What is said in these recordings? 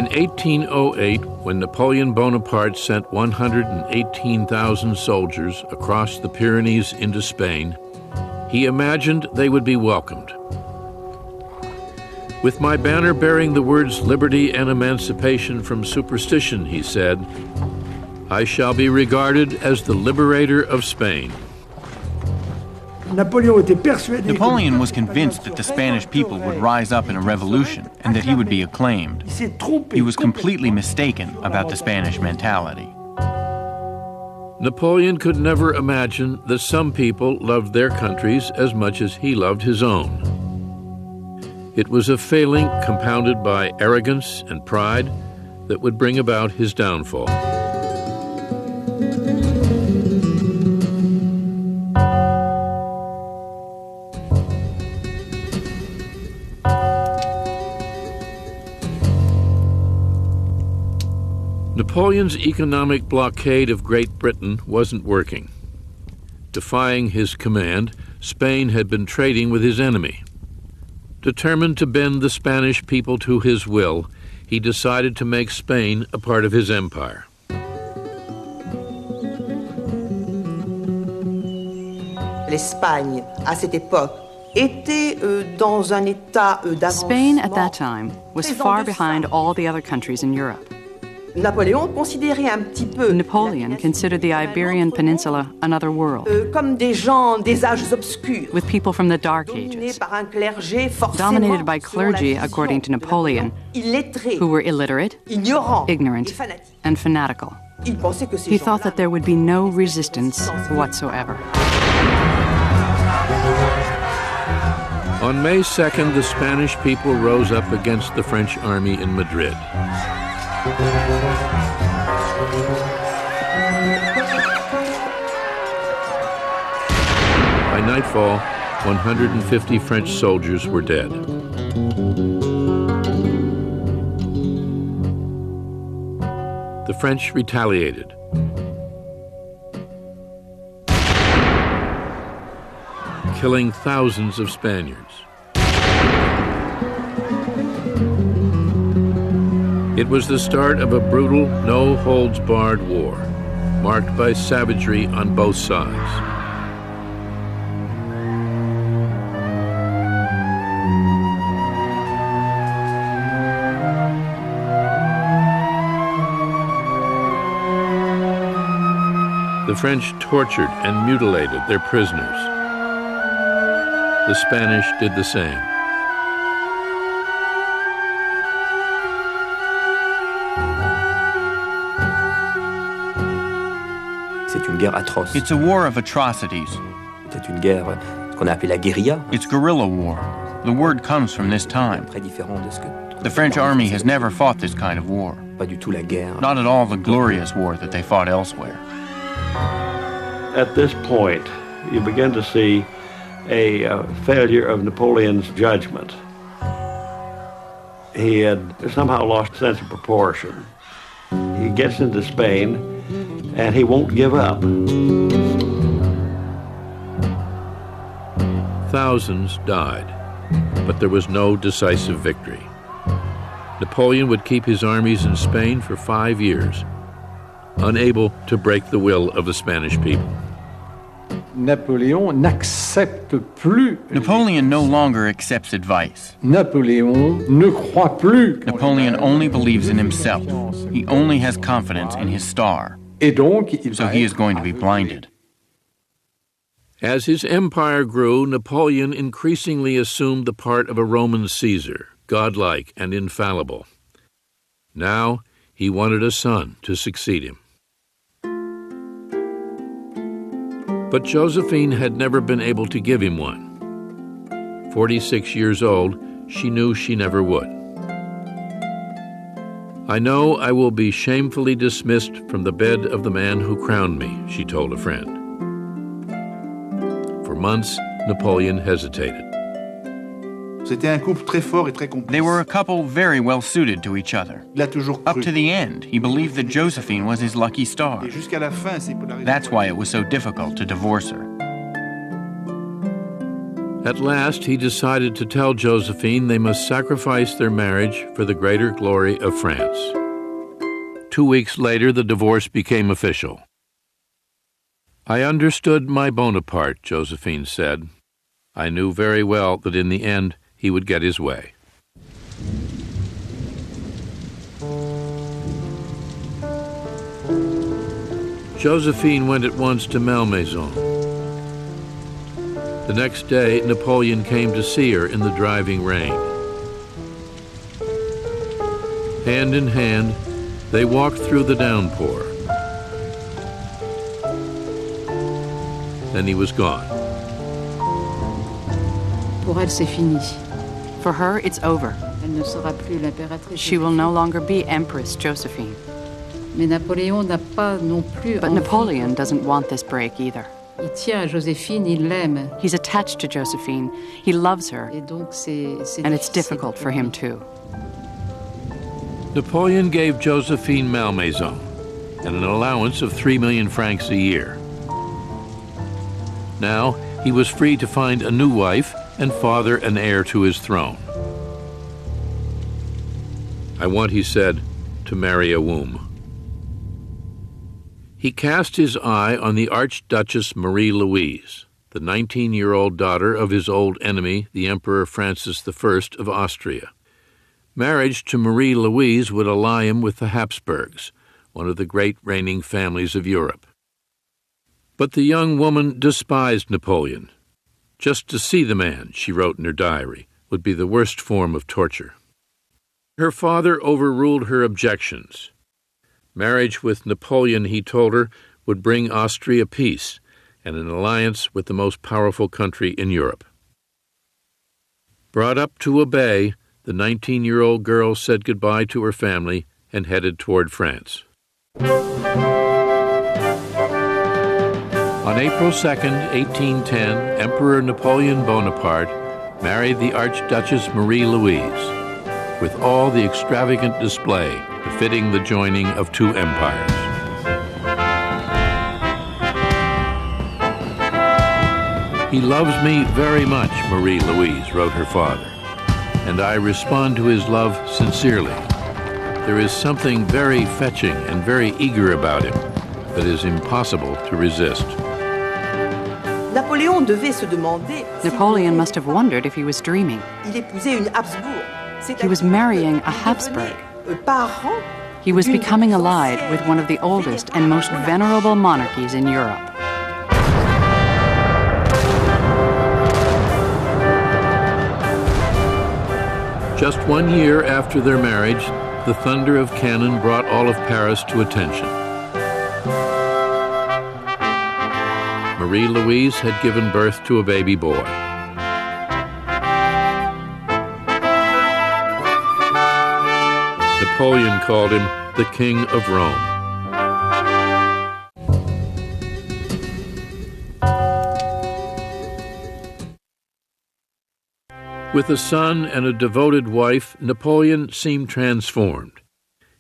In 1808, when Napoleon Bonaparte sent 118,000 soldiers across the Pyrenees into Spain, he imagined they would be welcomed. With my banner bearing the words liberty and emancipation from superstition, he said, I shall be regarded as the liberator of Spain. Napoleon was convinced that the Spanish people would rise up in a revolution and that he would be acclaimed. He was completely mistaken about the Spanish mentality. Napoleon could never imagine that some people loved their countries as much as he loved his own. It was a failing compounded by arrogance and pride that would bring about his downfall. Napoleon's economic blockade of Great Britain wasn't working. Defying his command, Spain had been trading with his enemy. Determined to bend the Spanish people to his will, he decided to make Spain a part of his empire. L'Espagne, à cette époque, était dans un état d'avancement. Spain at that time was far behind all the other countries in Europe. Napoleon considérait un petit peu Napoleon considered the Iberian Peninsula another world, comme des gens des âges obscurs, with people from the Dark Ages, dominated by clergy, according to Napoleon, who were illiterate, ignorant, and fanatical. He thought that there would be no resistance whatsoever. On May 2nd, the Spanish people rose up against the French army in Madrid. By nightfall, 150 French soldiers were dead. The French retaliated. Killing thousands of Spaniards. It was the start of a brutal, no-holds-barred war, marked by savagery on both sides. The French tortured and mutilated their prisoners. The Spanish did the same. It's a war of atrocities. C'est une guerre, ce qu'on a appelé la guérilla. It's guerrilla war. The word comes from this time. The French army has never fought this kind of war. Pas du tout la guerre. Not at all the glorious war that they fought elsewhere. At this point, you begin to see a failure of Napoleon's judgment. He had somehow lost sense of proportion. He gets into Spain, and he won't give up. Thousands died, but there was no decisive victory. Napoleon would keep his armies in Spain for 5 years, unable to break the will of the Spanish people. Napoleon n'accepte plus. Napoleon no longer accepts advice. Napoleon ne croit plus. Napoleon only believes in himself. He only has confidence in his star. Et donc, So he is going to be blinded. As his empire grew, Napoleon increasingly assumed the part of a Roman Caesar, godlike and infallible. Now he wanted a son to succeed him. But Josephine had never been able to give him one. 46 years old, she knew she never would. I know I will be shamefully dismissed from the bed of the man who crowned me, she told a friend. For months, Napoleon hesitated. They were a couple very well suited to each other. Up to the end, he believed that Josephine was his lucky star. That's why it was so difficult to divorce her. At last, he decided to tell Josephine they must sacrifice their marriage for the greater glory of France. 2 weeks later, the divorce became official. "I understood my Bonaparte," Josephine said. "I knew very well that in the end he would get his way." Josephine went at once to Malmaison. The next day, Napoleon came to see her in the driving rain. Hand in hand, they walked through the downpour. Then he was gone. Pour elle, c'est fini. For her, it's over. Elle ne sera plus l'impératrice. She will no longer be Empress Josephine. Mais Napoléon n'a pas non plus. But Napoleon doesn't want this break either. Il tient à Joséphine, il l'aime. He's attached to Josephine. He loves her. Et donc and it's difficult for him too. Napoleon gave Josephine Malmaison and an allowance of 3 million francs a year. Now he was free to find a new wife and father an heir to his throne. "I want," he said, "to marry a womb." He cast his eye on the Archduchess Marie-Louise, the 19-year-old daughter of his old enemy, the Emperor Francis I of Austria. Marriage to Marie-Louise would ally him with the Habsburgs, one of the great reigning families of Europe. But the young woman despised Napoleon. Just to see the man, she wrote in her diary, would be the worst form of torture. Her father overruled her objections. Marriage with Napoleon, he told her, would bring Austria peace and an alliance with the most powerful country in Europe. Brought up to obey, the 19-year-old girl said goodbye to her family and headed toward France. On April 2nd, 1810, Emperor Napoleon Bonaparte married the Archduchess Marie-Louise, with all the extravagant display befitting the joining of two empires. "He loves me very much," Marie-Louise wrote her father, "and I respond to his love sincerely. There is something very fetching and very eager about him that is impossible to resist." Napoleon must have wondered if he was dreaming. He was marrying a Habsburg. He was becoming allied with one of the oldest and most venerable monarchies in Europe. Just 1 year after their marriage, the thunder of cannon brought all of Paris to attention. Marie-Louise had given birth to a baby boy. Napoleon called him the King of Rome. With a son and a devoted wife, Napoleon seemed transformed.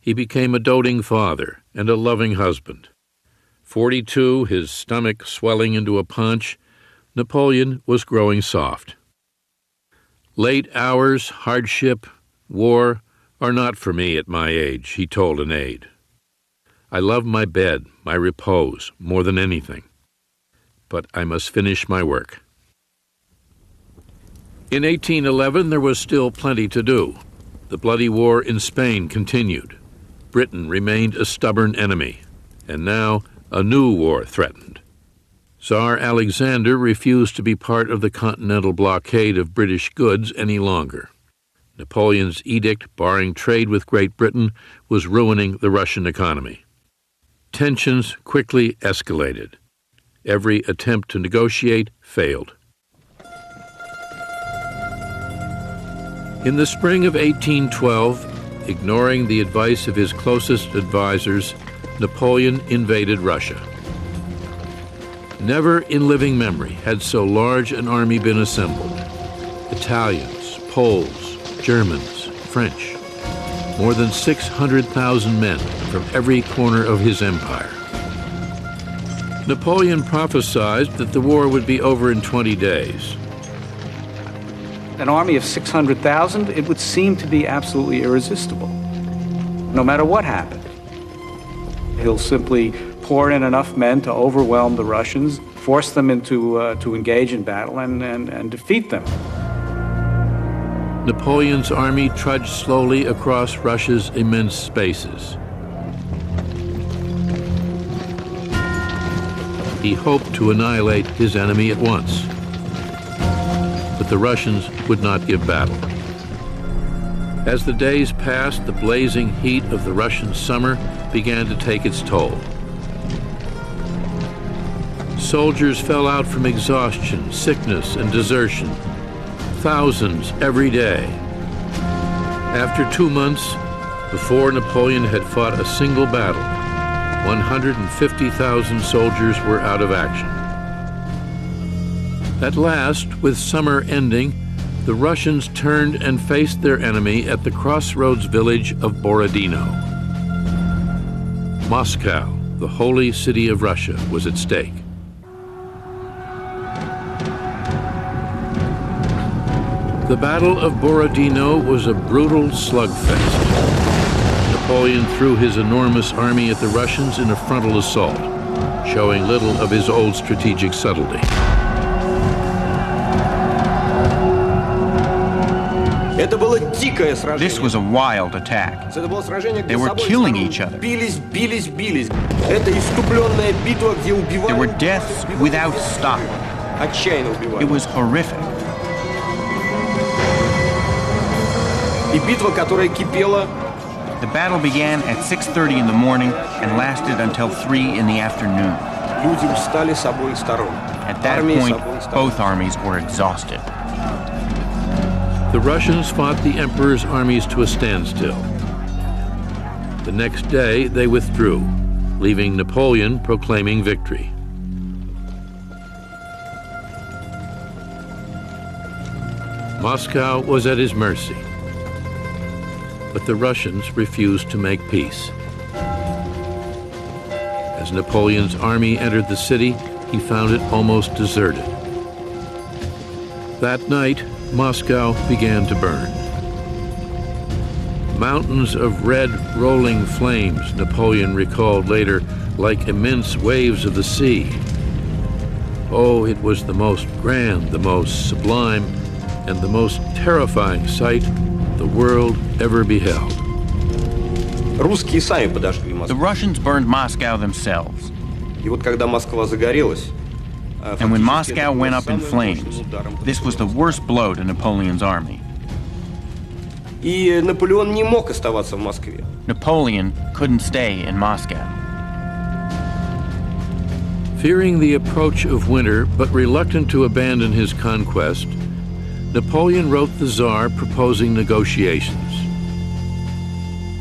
He became a doting father and a loving husband. 42, his stomach swelling into a paunch, Napoleon was growing soft. "Late hours, hardship, war are not for me at my age," he told an aide. "I love my bed, my repose, more than anything. But I must finish my work." In 1811, there was still plenty to do. The bloody war in Spain continued. Britain remained a stubborn enemy, and now a new war threatened. Tsar Alexander refused to be part of the continental blockade of British goods any longer. Napoleon's edict barring trade with Great Britain was ruining the Russian economy. Tensions quickly escalated. Every attempt to negotiate failed. In the spring of 1812, ignoring the advice of his closest advisors, Napoleon invaded Russia. Never in living memory had so large an army been assembled. Italians, Poles, Germans, French. More than 600,000 men from every corner of his empire. Napoleon prophesied that the war would be over in 20 days. an army of 600,000, it would seem to be absolutely irresistible, no matter what happened. He'll simply pour in enough men to overwhelm the Russians, force them to engage in battle, and defeat them. Napoleon's army trudged slowly across Russia's immense spaces. He hoped to annihilate his enemy at once, but the Russians would not give battle. As the days passed, the blazing heat of the Russian summer began to take its toll. Soldiers fell out from exhaustion, sickness, and desertion, thousands every day. After 2 months, before Napoleon had fought a single battle, 150,000 soldiers were out of action. At last, with summer ending, the Russians turned and faced their enemy at the crossroads village of Borodino. Moscow, the holy city of Russia, was at stake. The Battle of Borodino was a brutal slugfest. Napoleon threw his enormous army at the Russians in a frontal assault, showing little of his old strategic subtlety. This was a wild attack. They were killing each other. There were deaths without stop. It was horrific. The battle began at 6:30 in the morning and lasted until 3 in the afternoon. At that point, both armies were exhausted. The Russians fought the Emperor's armies to a standstill. The next day, they withdrew, leaving Napoleon proclaiming victory. Moscow was at his mercy, but the Russians refused to make peace. As Napoleon's army entered the city, he found it almost deserted. That night, Moscow began to burn. Mountains of red, rolling flames, Napoleon recalled later, like immense waves of the sea. Oh, it was the most grand, the most sublime, and the most terrifying sight the world ever beheld. The Russians burned Moscow themselves. And when Moscow went up in flames, this was the worst blow to Napoleon's army. Napoleon couldn't stay in Moscow. Fearing the approach of winter, but reluctant to abandon his conquest, Napoleon wrote the Tsar proposing negotiations.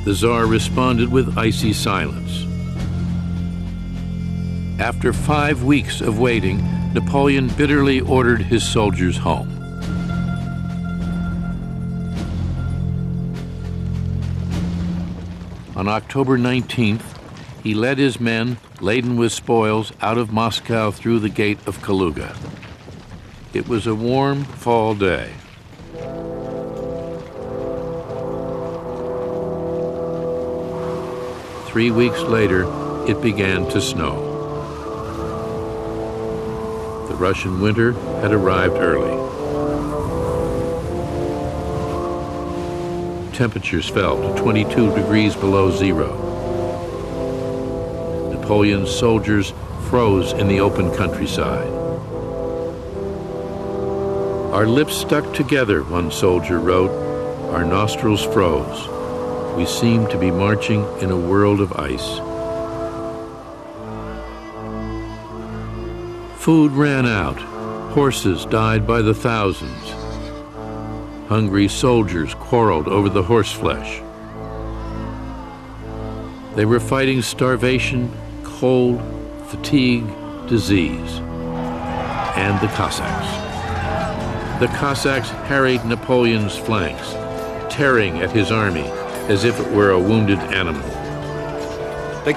The Tsar responded with icy silence. After 5 weeks of waiting, Napoleon bitterly ordered his soldiers home. On October 19th, he led his men, laden with spoils, out of Moscow through the gate of Kaluga. It was a warm fall day. Three weeks later, it began to snow. The Russian winter had arrived early. Temperatures fell to 22 degrees below zero. Napoleon's soldiers froze in the open countryside. Our lips stuck together, one soldier wrote. Our nostrils froze. We seemed to be marching in a world of ice. Food ran out. Horses died by the thousands. Hungry soldiers quarreled over the horseflesh. They were fighting starvation, cold, fatigue, disease, and the Cossacks. The Cossacks harried Napoleon's flanks, tearing at his army as if it were a wounded animal. The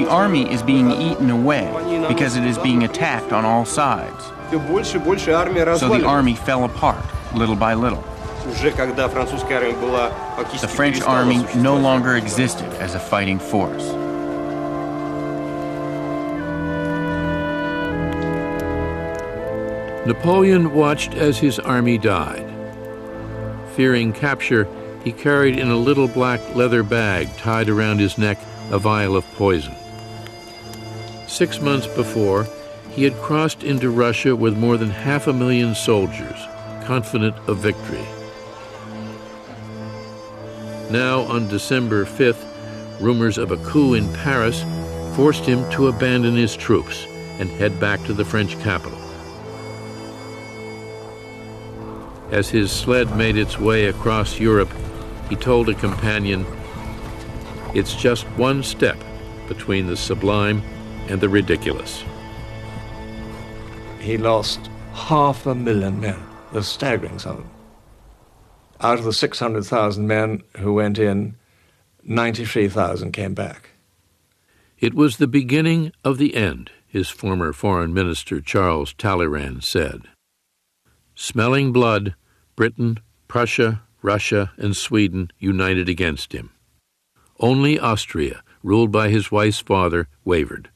army is being eaten away because it is being attacked on all sides. So the army fell apart, little by little. The French army no longer existed as a fighting force. Napoleon watched as his army died. Fearing capture, he carried in a little black leather bag tied around his neck a vial of poison. 6 months before, he had crossed into Russia with more than 500,000 soldiers, confident of victory. Now, on December 5th, rumors of a coup in Paris forced him to abandon his troops and head back to the French capital. As his sled made its way across Europe, he told a companion, "It's just one step between the sublime and the ridiculous." He lost 500,000 men, a staggering sum. Out of the 600,000 men who went in, 93,000 came back. It was the beginning of the end, his former foreign minister Charles Talleyrand said. Smelling blood, Britain, Prussia, Russia, and Sweden united against him. Only Austria, ruled by his wife's father, wavered.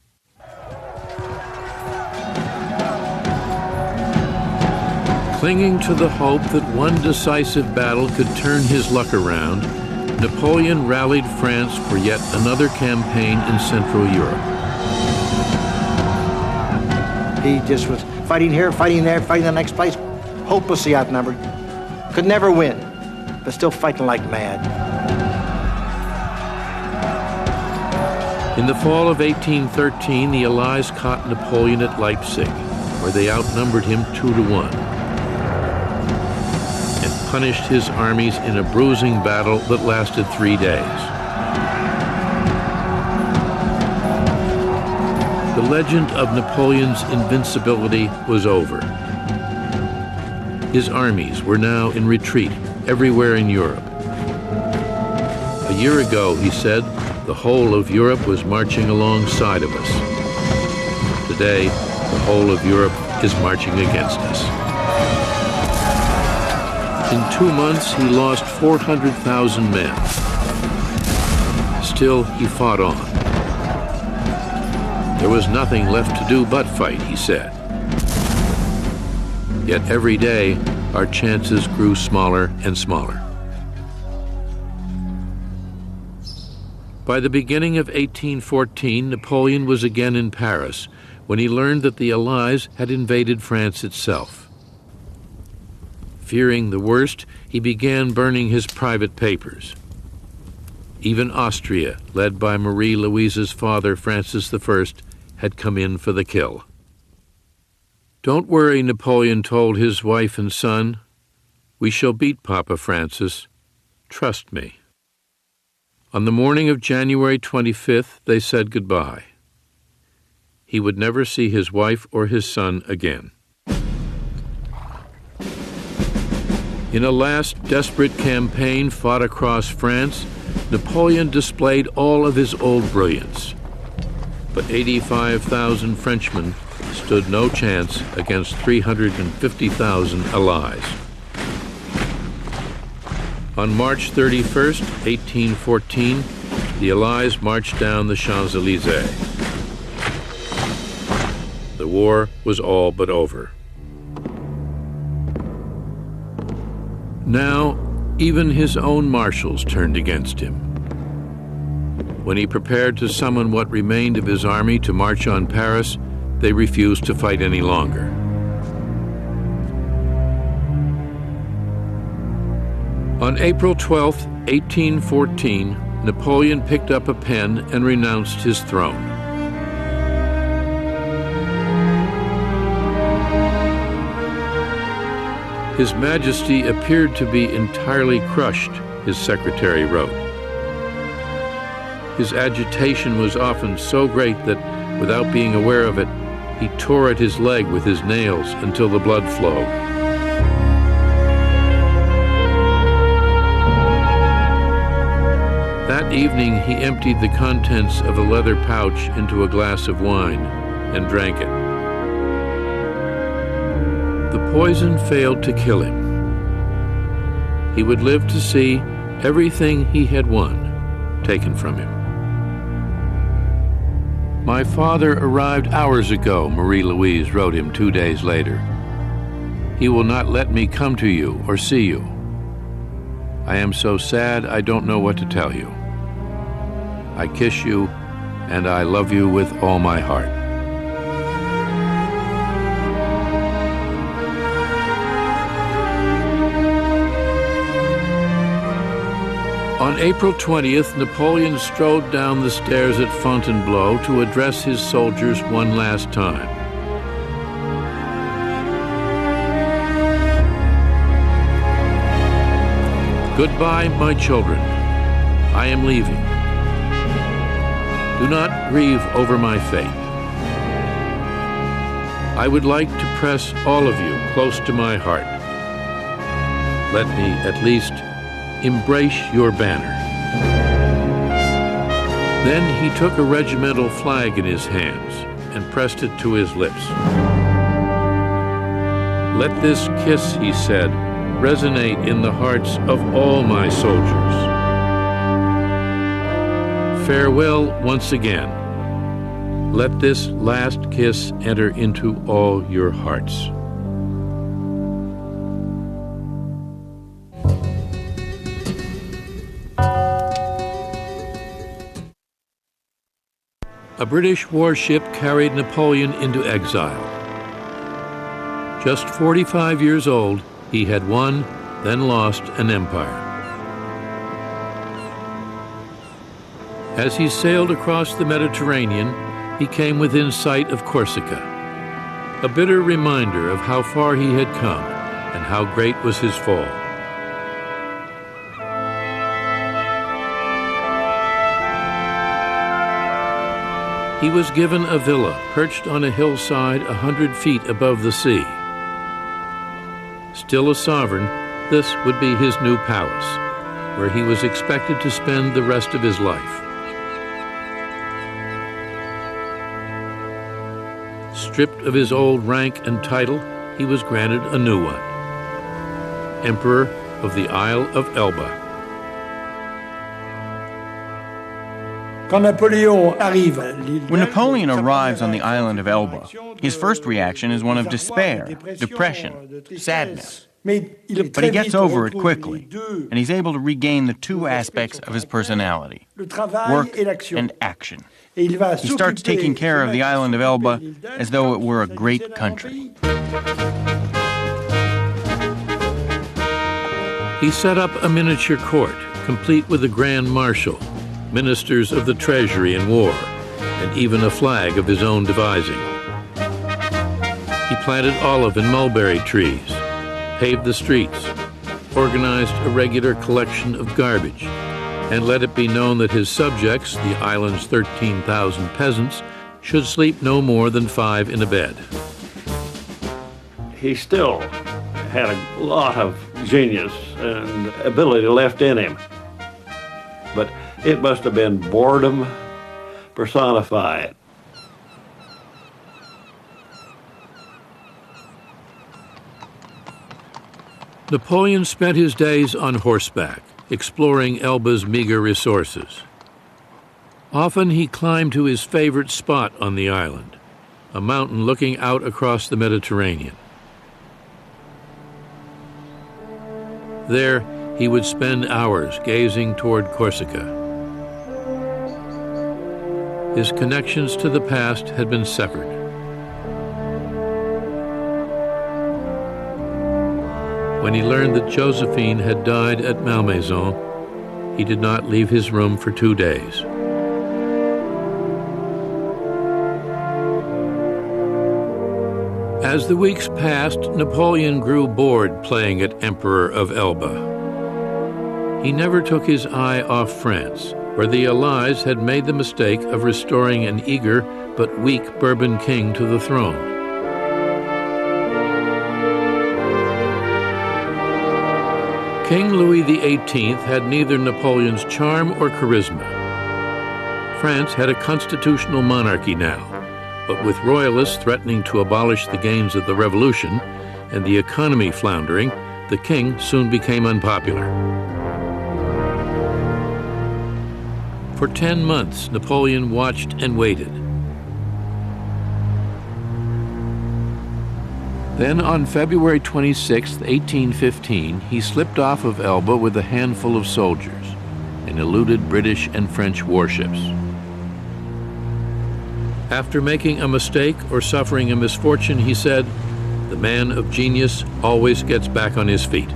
Clinging to the hope that one decisive battle could turn his luck around, Napoleon rallied France for yet another campaign in Central Europe. He just was fighting here, fighting there, fighting the next place, hopelessly outnumbered. Could never win, but still fighting like mad. In the fall of 1813, the Allies caught Napoleon at Leipzig, where they outnumbered him 2-1, and punished his armies in a bruising battle that lasted 3 days. The legend of Napoleon's invincibility was over. His armies were now in retreat everywhere in Europe. A year ago, he said, the whole of Europe was marching alongside of us. Today, the whole of Europe is marching against us. In 2 months, he lost 400,000 men. Still, he fought on. There was nothing left to do but fight, he said. Yet every day, our chances grew smaller and smaller. By the beginning of 1814, Napoleon was again in Paris when he learned that the Allies had invaded France itself. Fearing the worst, he began burning his private papers. Even Austria, led by Marie Louise's father, Francis I, had come in for the kill. "Don't worry," Napoleon told his wife and son. "We shall beat Papa Francis. Trust me." On the morning of January 25th, they said goodbye. He would never see his wife or his son again. In a last desperate campaign fought across France, Napoleon displayed all of his old brilliance. But 85,000 Frenchmen stood no chance against 350,000 Allies. On March 31st, 1814, the Allies marched down the Champs-Élysées. The war was all but over. Now, even his own marshals turned against him. When he prepared to summon what remained of his army to march on Paris, they refused to fight any longer. On April 12, 1814, Napoleon picked up a pen and renounced his throne. His Majesty appeared to be entirely crushed, his secretary wrote. His agitation was often so great that, without being aware of it, he tore at his leg with his nails until the blood flowed. That evening, he emptied the contents of a leather pouch into a glass of wine and drank it. poison failed to kill him. He would live to see everything he had won taken from him. "My father arrived hours ago," Marie-Louise wrote him 2 days later. "He will not let me come to you or see you. I am so sad I don't know what to tell you. I kiss you, and I love you with all my heart." On April 20th, Napoleon strode down the stairs at Fontainebleau to address his soldiers one last time. "Goodbye, my children. I am leaving. Do not grieve over my fate. I would like to press all of you close to my heart. Let me at least embrace your banner." Then he took a regimental flag in his hands and pressed it to his lips. "Let this kiss," he said, "resonate in the hearts of all my soldiers. Farewell once again. Let this last kiss enter into all your hearts." A British warship carried Napoleon into exile. Just 45 years old, he had won, then lost an empire. As he sailed across the Mediterranean, he came within sight of Corsica, a bitter reminder of how far he had come and how great was his fall. He was given a villa perched on a hillside 100 feet above the sea. Still a sovereign, this would be his new palace, where he was expected to spend the rest of his life. Stripped of his old rank and title, he was granted a new one, Emperor of the Isle of Elba. When Napoleon arrives on the island of Elba, his first reaction is one of despair, depression, sadness. But he gets over it quickly, and he's able to regain the two aspects of his personality, work and action. He starts taking care of the island of Elba as though it were a great country. He set up a miniature court, complete with a grand marshal, ministers of the treasury and war, and even a flag of his own devising. He planted olive and mulberry trees, paved the streets, organized a regular collection of garbage, and let it be known that his subjects, the island's 13,000 peasants, should sleep no more than 5 in a bed. He still had a lot of genius and ability left in him, but it must have been boredom personified. Napoleon spent his days on horseback, exploring Elba's meager resources. Often he climbed to his favorite spot on the island, a mountain looking out across the Mediterranean. There, he would spend hours gazing toward Corsica. His connections to the past had been severed. When he learned that Josephine had died at Malmaison, he did not leave his room for 2 days. As the weeks passed, Napoleon grew bored playing at Emperor of Elba. He never took his eye off France, where the Allies had made the mistake of restoring an eager but weak Bourbon king to the throne. King Louis XVIII had neither Napoleon's charm or charisma. France had a constitutional monarchy now, but with royalists threatening to abolish the gains of the Revolution, and the economy floundering, the king soon became unpopular. For 10 months, Napoleon watched and waited. Then on February 26, 1815, he slipped off of Elba with a handful of soldiers and eluded British and French warships. After making a mistake or suffering a misfortune, he said, "The man of genius always gets back on his feet."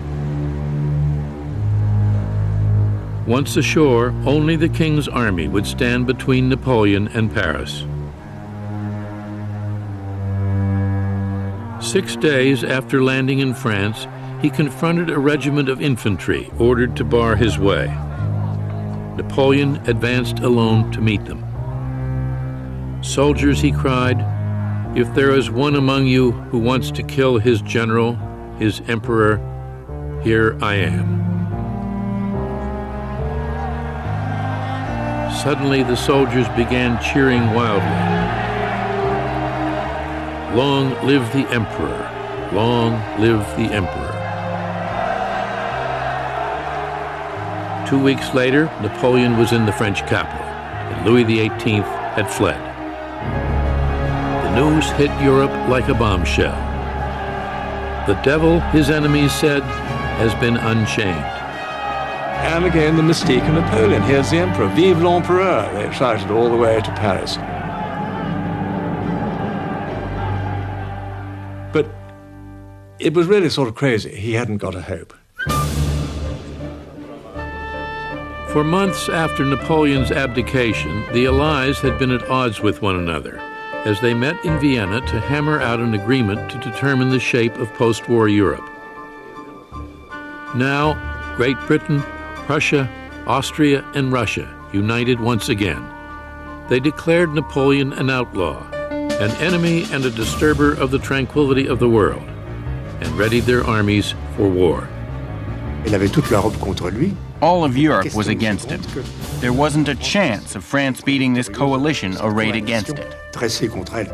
Once ashore, only the king's army would stand between Napoleon and Paris. 6 days after landing in France, he confronted a regiment of infantry ordered to bar his way. Napoleon advanced alone to meet them. "Soldiers," he cried, "if there is one among you who wants to kill his general, his emperor, here I am." Suddenly the soldiers began cheering wildly. "Long live the emperor! Long live the emperor!" 2 weeks later, Napoleon was in the French capital, and Louis XVIII had fled. The news hit Europe like a bombshell. The devil, his enemies said, has been unchained. And again, the mystique of Napoleon. Here's the emperor. Vive l'empereur, they shouted all the way to Paris. But it was really sort of crazy. He hadn't got a hope. For months after Napoleon's abdication, the Allies had been at odds with one another as they met in Vienna to hammer out an agreement to determine the shape of post-war Europe. Now, Great Britain, Prussia, Austria, and Russia united once again. They declared Napoleon an outlaw, an enemy and a disturber of the tranquility of the world, and readied their armies for war. Il avait toute l'Europe contre lui. All of Europe was against him. There wasn't a chance of France beating this coalition arrayed against it. Dressé contre elle.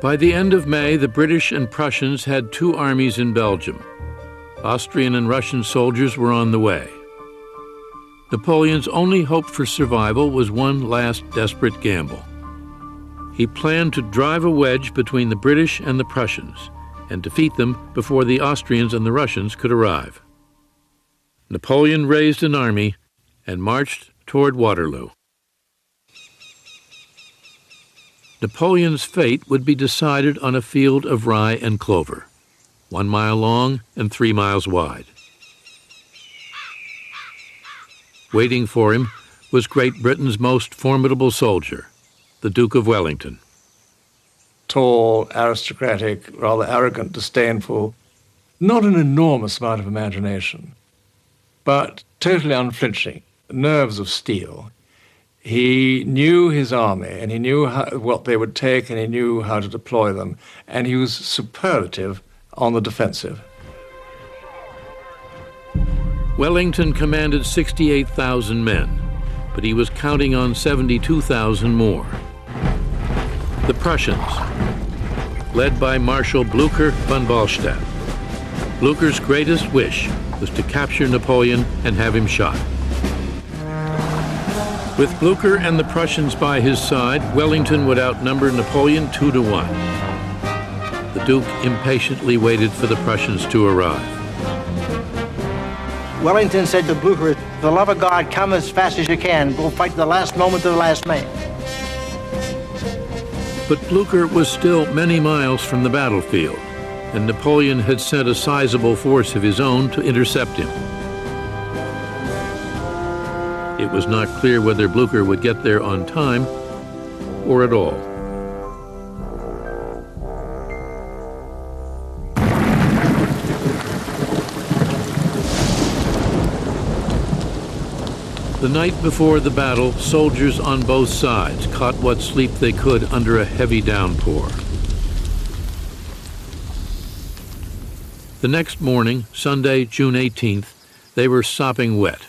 By the end of May, the British and Prussians had 2 armies in Belgium. Austrian and Russian soldiers were on the way. Napoleon's only hope for survival was one last desperate gamble. He planned to drive a wedge between the British and the Prussians and defeat them before the Austrians and the Russians could arrive. Napoleon raised an army and marched toward Waterloo. Napoleon's fate would be decided on a field of rye and clover, 1 mile long and 3 miles wide. Waiting for him was Great Britain's most formidable soldier, the Duke of Wellington. Tall, aristocratic, rather arrogant, disdainful, not an enormous amount of imagination, but totally unflinching, nerves of steel. He knew his army, and he knew what they would take, and he knew how to deploy them, and he was superlative on the defensive. Wellington commanded 68,000 men, but he was counting on 72,000 more. The Prussians, led by Marshal Blücher von Ballstadt. Blücher's greatest wish was to capture Napoleon and have him shot. With Blücher and the Prussians by his side, Wellington would outnumber Napoleon 2 to 1. The Duke impatiently waited for the Prussians to arrive. Wellington said to Blücher, "For the love of God, come as fast as you can. We'll fight to the last moment of the last man." But Blücher was still many miles from the battlefield, and Napoleon had sent a sizable force of his own to intercept him. It was not clear whether Blücher would get there on time or at all. The night before the battle, soldiers on both sides caught what sleep they could under a heavy downpour. The next morning, Sunday, June 18th, they were sopping wet.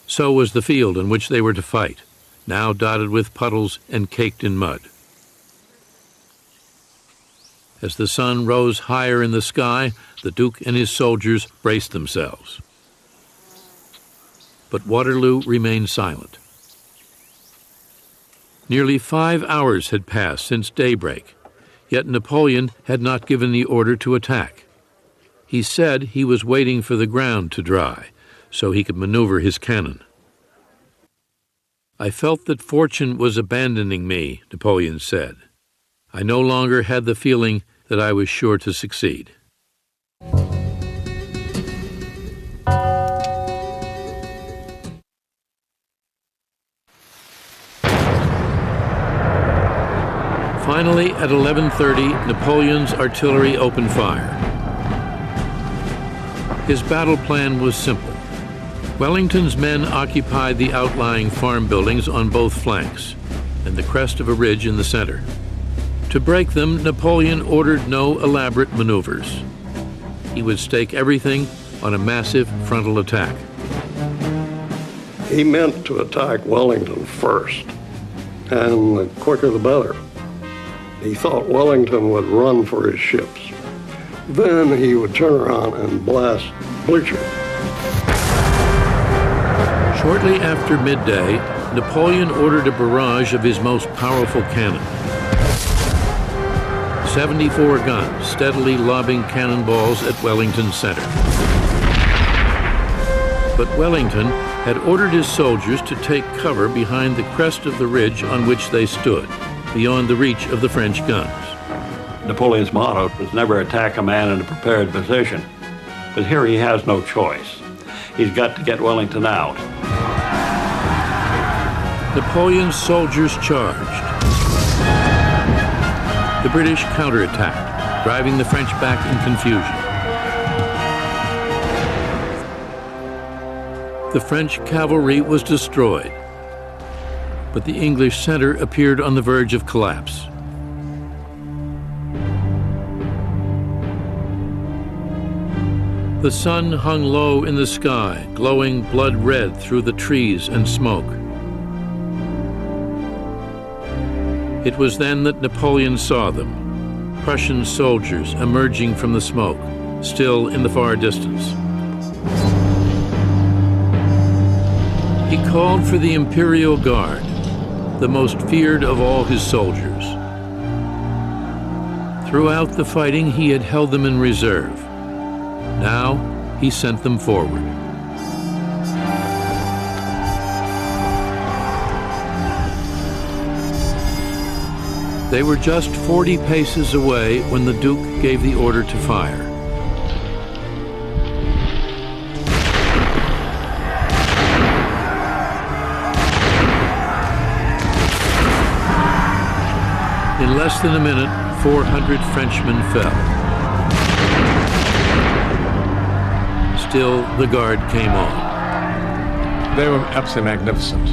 So was the field in which they were to fight, now dotted with puddles and caked in mud. As the sun rose higher in the sky, the Duke and his soldiers braced themselves. But Waterloo remained silent. Nearly 5 hours had passed since daybreak, yet Napoleon had not given the order to attack. He said he was waiting for the ground to dry, so he could maneuver his cannon. "I felt that fortune was abandoning me," Napoleon said. "I no longer had the feeling that I was sure to succeed." Finally, at 11:30, Napoleon's artillery opened fire. His battle plan was simple. Wellington's men occupied the outlying farm buildings on both flanks and the crest of a ridge in the center. To break them, Napoleon ordered no elaborate maneuvers. He would stake everything on a massive frontal attack. He meant to attack Wellington first, and the quicker the better. He thought Wellington would run for his ships. Then he would turn around and blast Blücher. Shortly after midday, Napoleon ordered a barrage of his most powerful cannon. 74 guns steadily lobbing cannonballs at Wellington's center. But Wellington had ordered his soldiers to take cover behind the crest of the ridge on which they stood, beyond the reach of the French guns. Napoleon's motto was never attack a man in a prepared position. But here he has no choice. He's got to get Wellington out. Napoleon's soldiers charged. The British counterattacked, driving the French back in confusion. The French cavalry was destroyed, but the English center appeared on the verge of collapse. The sun hung low in the sky, glowing blood red through the trees and smoke. It was then that Napoleon saw them, Prussian soldiers emerging from the smoke, still in the far distance. He called for the Imperial Guard, the most feared of all his soldiers. Throughout the fighting, he had held them in reserve. Now, he sent them forward. They were just 40 paces away when the Duke gave the order to fire. In less than a minute, 400 Frenchmen fell. Still, the Guard came on. They were absolutely magnificent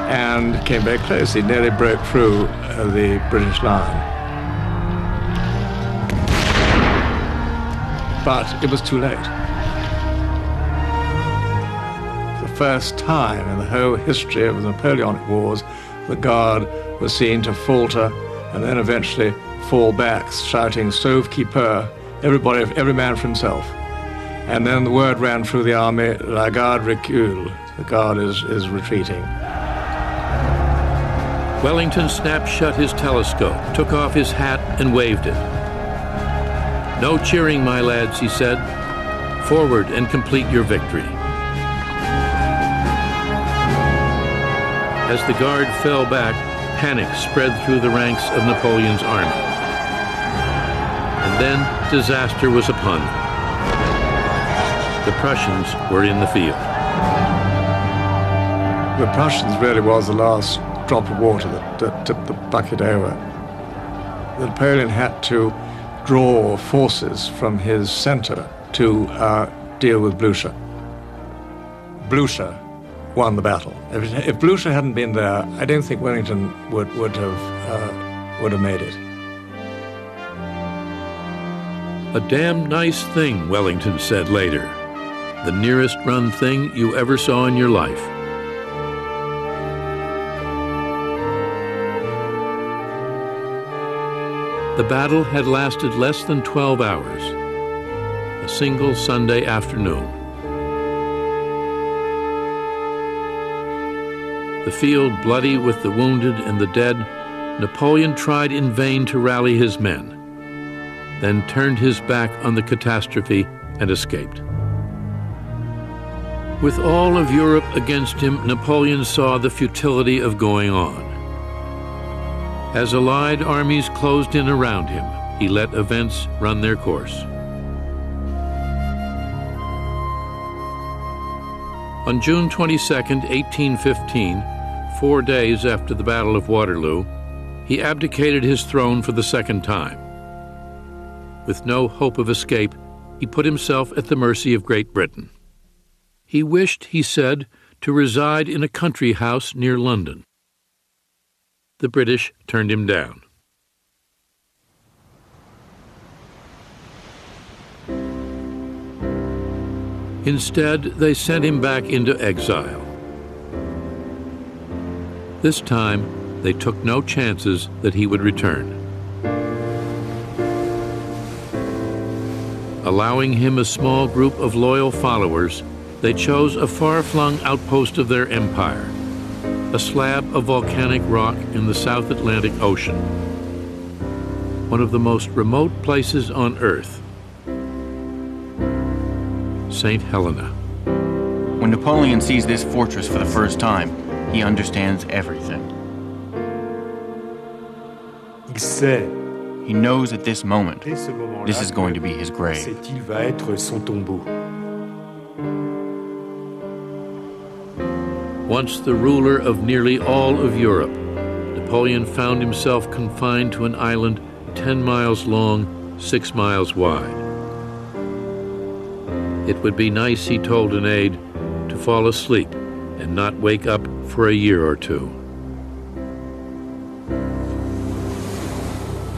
and came very close. He nearly broke through the British line. But it was too late. For the first time in the whole history of the Napoleonic Wars, the Guard was seen to falter and then eventually fall back, shouting, "Sauve qui peut," every man for himself. And then the word ran through the army, "La Garde recule," the Guard is retreating. Wellington snapped shut his telescope, took off his hat, and waved it. "No cheering, my lads," he said. "Forward and complete your victory." As the Guard fell back, panic spread through the ranks of Napoleon's army. And then disaster was upon them. The Prussians were in the field. The Prussians really was the last drop of water that tipped the bucket over. Napoleon had to draw forces from his center to deal with Blücher. Blücher won the battle. If Blücher hadn't been there, I don't think Wellington would have made it. "A damn nice thing," Wellington said later. "The nearest run thing you ever saw in your life." The battle had lasted less than 12 hours, a single Sunday afternoon. The field bloody with the wounded and the dead, Napoleon tried in vain to rally his men, then turned his back on the catastrophe and escaped. With all of Europe against him, Napoleon saw the futility of going on. As Allied armies closed in around him, he let events run their course. On June 22, 1815, 4 days after the Battle of Waterloo, he abdicated his throne for the second time. With no hope of escape, he put himself at the mercy of Great Britain. He wished, he said, to reside in a country house near London. The British turned him down. Instead, they sent him back into exile. This time, they took no chances that he would return. Allowing him a small group of loyal followers, they chose a far-flung outpost of their empire, a slab of volcanic rock in the South Atlantic Ocean, one of the most remote places on Earth, St. Helena. When Napoleon sees this fortress for the first time, he understands everything. He knows at this moment, this is going to be his grave. Once the ruler of nearly all of Europe, Napoleon found himself confined to an island 10 miles long, 6 miles wide. It would be nice, he told an aide, to fall asleep and not wake up for a year or two.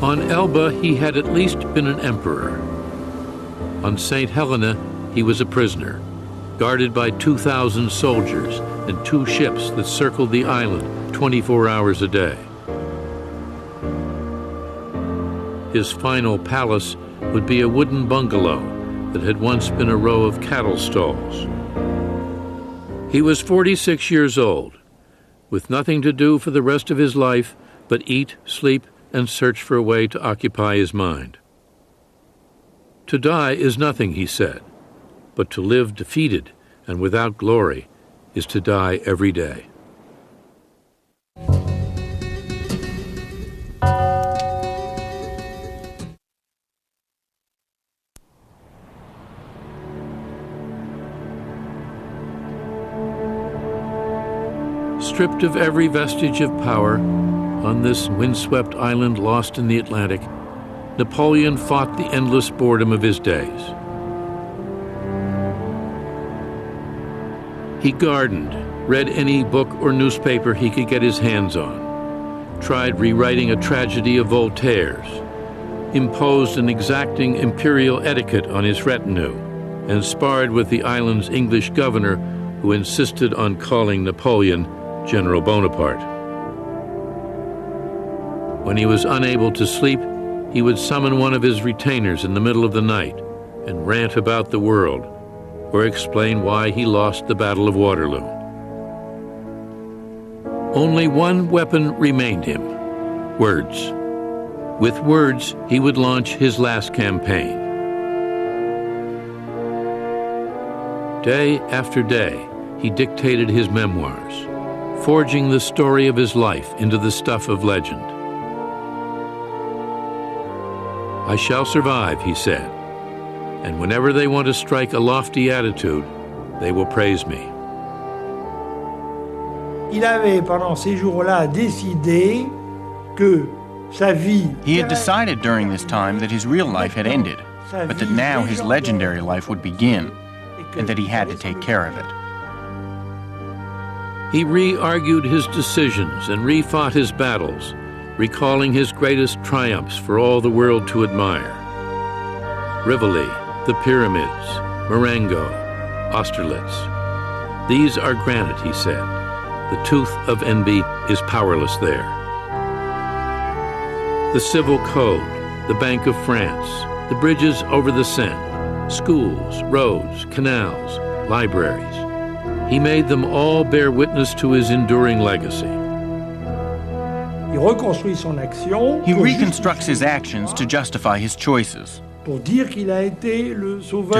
On Elba, he had at least been an emperor. On St. Helena, he was a prisoner, guarded by 2,000 soldiers and 2 ships that circled the island 24 hours a day. His final palace would be a wooden bungalow that had once been a row of cattle stalls. He was 46 years old, with nothing to do for the rest of his life but eat, sleep, and search for a way to occupy his mind. To die is nothing, he said, but to live defeated and without glory is to die every day. Stripped of every vestige of power, on this windswept island lost in the Atlantic, Napoleon fought the endless boredom of his days. He gardened, read any book or newspaper he could get his hands on, tried rewriting a tragedy of Voltaire's, imposed an exacting imperial etiquette on his retinue, and sparred with the island's English governor, who insisted on calling Napoleon General Bonaparte. When he was unable to sleep, he would summon one of his retainers in the middle of the night and rant about the world, or explain why he lost the Battle of Waterloo. Only one weapon remained him: words. With words, he would launch his last campaign. Day after day, he dictated his memoirs, forging the story of his life into the stuff of legend. "I shall survive," he said, "and whenever they want to strike a lofty attitude, they will praise me." Il avait, pendant ces jours-là, décidé que sa vie... He had decided during this time that his real life had ended, but that now his legendary life would begin, and that he had to take care of it. He re-argued his decisions and refought his battles, recalling his greatest triumphs for all the world to admire. Rivoli, the pyramids, Marengo, Austerlitz. These are granite, he said. The tooth of envy is powerless there. The civil code, the Bank of France, the bridges over the Seine, schools, roads, canals, libraries. He made them all bear witness to his enduring legacy. He reconstructs his actions to justify his choices, to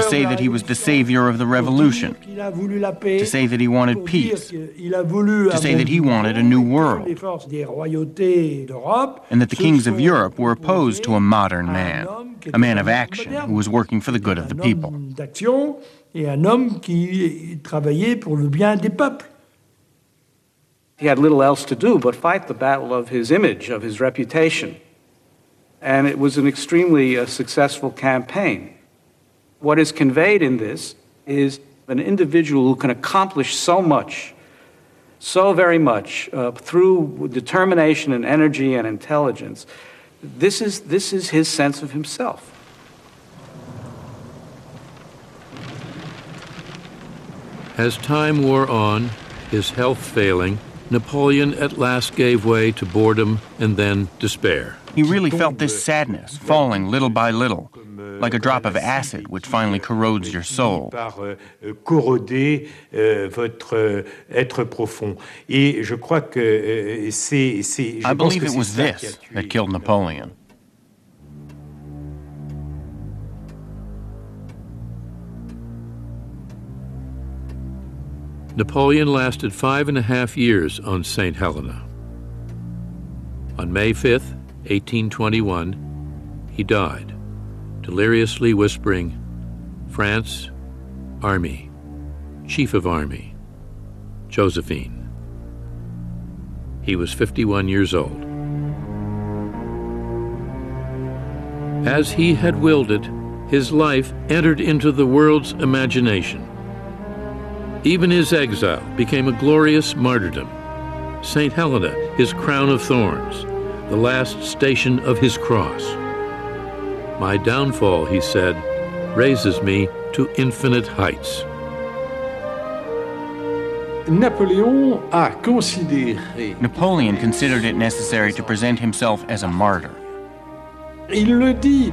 say that he was the savior of the revolution, to say that he wanted peace, to say that he wanted a new world, and that the kings of Europe were opposed to a modern man, a man of action who was working for the good of the people. He had little else to do but fight the battle of his image, of his reputation. And it was an extremely successful campaign. What is conveyed in this is an individual who can accomplish so much, so very much, through determination and energy and intelligence. This is his sense of himself. As time wore on, his health failing, Napoleon at last gave way to boredom and then despair. He really felt this sadness falling little by little, like a drop of acid which finally corrodes your soul. I believe it was this that killed Napoleon. Napoleon lasted 5.5 years on St. Helena. On May 5th, 1821, he died, deliriously whispering, "France, Army, Chief of Army, Josephine." He was 51 years old. As he had willed it, his life entered into the world's imagination. Even his exile became a glorious martyrdom. St. Helena, his crown of thorns, the last station of his cross. "My downfall," he said, "raises me to infinite heights." Napoleon considered it necessary to present himself as a martyr. He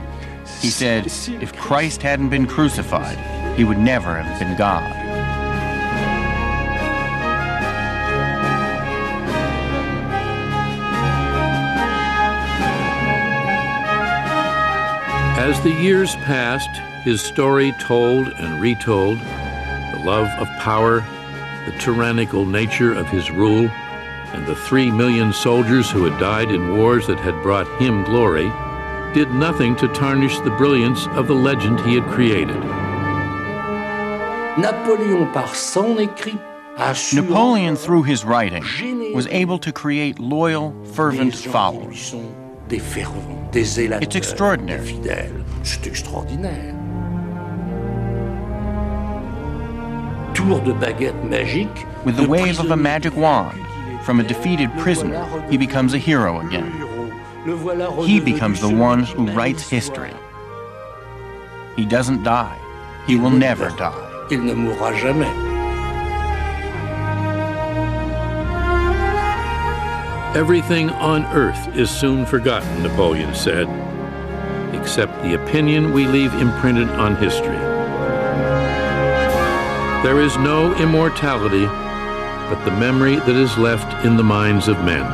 said, if Christ hadn't been crucified, he would never have been God. As the years passed, his story told and retold, the love of power, the tyrannical nature of his rule, and the 3 million soldiers who had died in wars that had brought him glory, did nothing to tarnish the brilliance of the legend he had created. Napoleon, through his writing, was able to create loyal, fervent followers. It's extraordinary. With the wave of a magic wand, from a defeated prisoner, he becomes a hero again. He becomes the one who writes history. He doesn't die. He will never die. Il ne mourra jamais. Everything on earth is soon forgotten, Napoleon said, except the opinion we leave imprinted on history. There is no immortality but the memory that is left in the minds of men.